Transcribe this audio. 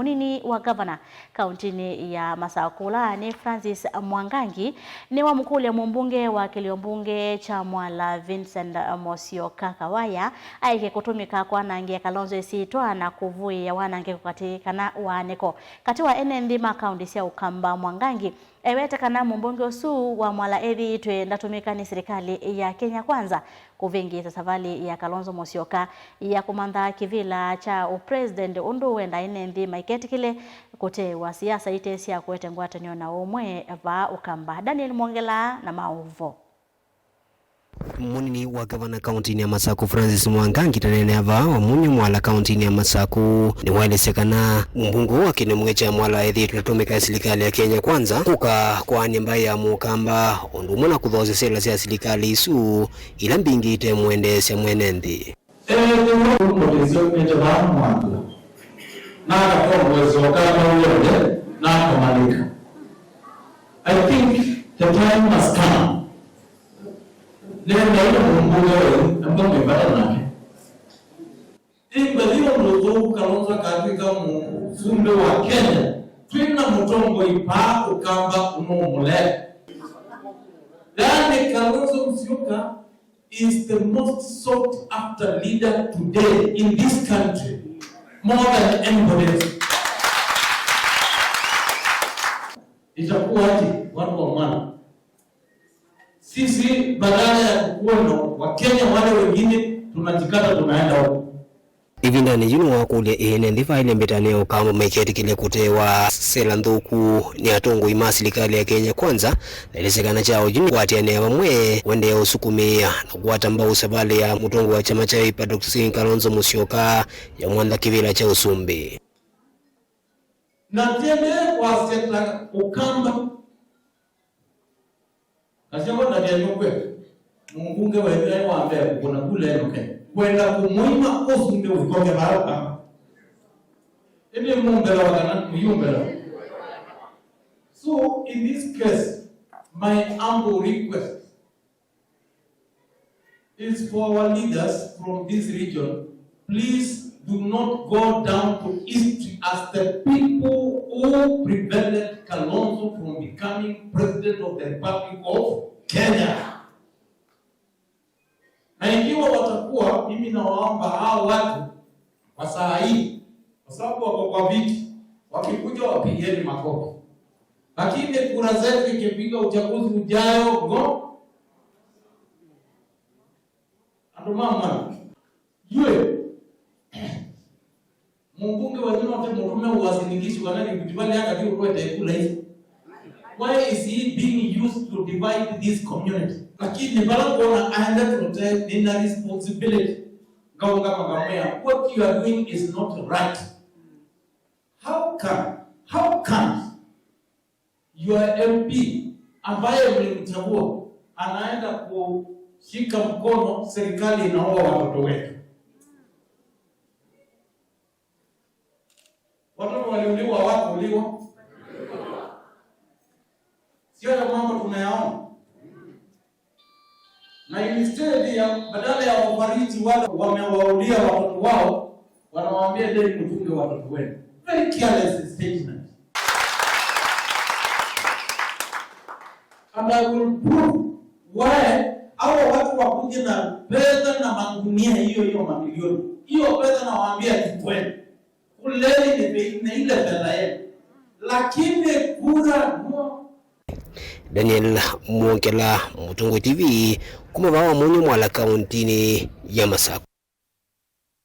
Munini wa gavana kauntini ya Masakula ni Francis Mwangangi ni wa mkule mbunge wa kiliombunge cha Mwala Vincent Musyoka Kawaya aike kutumika kwa nange Kalonzo Isitwa na kuvui ya wanange kukatikana waneko katiwa enendima kaunti ya Ukamba. Mwangangi ewetekana mbunge osu wa Mwala ethi itwe ndatumika ni serikali ya Kenya Kwanza kuvingi safari ya Kalonzo Musyoka ya kumanda kivila cha upresident undu wenda enendima ketikile kote wa siasa itesi ya kuete ngwatanio na umwe va Ukamba. Daniel Mwongela na mauvo. Munini wa gavana kauntini ya Masaku Francis Mwangangi tanene ava wa munyu Mwala kauntini ya Masaku ni walesekana mbungu wa kinemwe cha Mwala ethi tunatumika serikali ya Kenya Kwanza kuka kwa nyamba ya Mukamba ondu muna kuthoze sela cia serikali isu ila mbingite mwendese mwenendi I think the time has come. Nenda mbunge wewe ambao umepata nake. Ibadilio mlozo Kalonzo katika mfumbe wa Kenya. Twina mutongo ipa Ukamba unomule. Dani Kalonzo Musyoka is the most sought after leader today in this country. More than anybody else. Itakuwa ati watu wa Mwala. Sisi badala ya kuwa na Wakenya wale wengine tunajikata tunaenda huko. Hivi ndani yuno wa kule ndifa ile mbetaneo kama meketi kile kutewa sela nthuku ni atongo ima serikali ya Kenya Kwanza na ilisekana chao jini kwa atiane wamwe wende usukumia na kuwatamba usabale ya mutongo wa chama cha Wiper Dr. Kalonzo Musyoka ya mwanda kivila cha Usumbi. Na tiene kwa seta Ukamba kasema na dia nyokwe mbunge wewe wa ambaye kuna kule yoke kwenda kumuima Usumbi ukoke baraka ende mumbela wakana muyumbela. So in this case my humble request is for our leaders from this region, please do not go down to history as the people who prevented Kalonzo from becoming president of the Republic of Kenya. Na ikiwa watakuwa, mimi nawaomba hao watu kwa saa hii, kwa sababu wako kwa viti, wakikuja wapigeni makofi. Lakini kura zetu ikipiga uchaguzi ujayo go. Ando mama, yue mbunge wa nyuma wote mtume uwasilikishi kwa nani kutibali hata hiyo kwa kula hizi. Why is he being used to divide this community? Lakini bala kuona aenda kutoa nina responsibility kaunga magamea. What you are doing is not right. How can your MP ambaye mlimchagua anaenda kushika mkono serikali inaoa watoto wetu? Watoto waliuliwa wako uliwa. Sio ya mambo tunayaona. Na instead ya badala ya wafariji wale wamewaulia watoto wao, wanawaambia deni mtunge watoto wenu. Very careless statement. And I will prove why hao watu wakuje na pesa na magunia hiyo mamilioni. Hiyo pesa nawaambia ni kweli. Kuleli ni ile pesa yetu. Lakini kura no. Daniel Mwongela, Mutungu TV, kumaba wa munyu Mwala kauntini ya Masaku.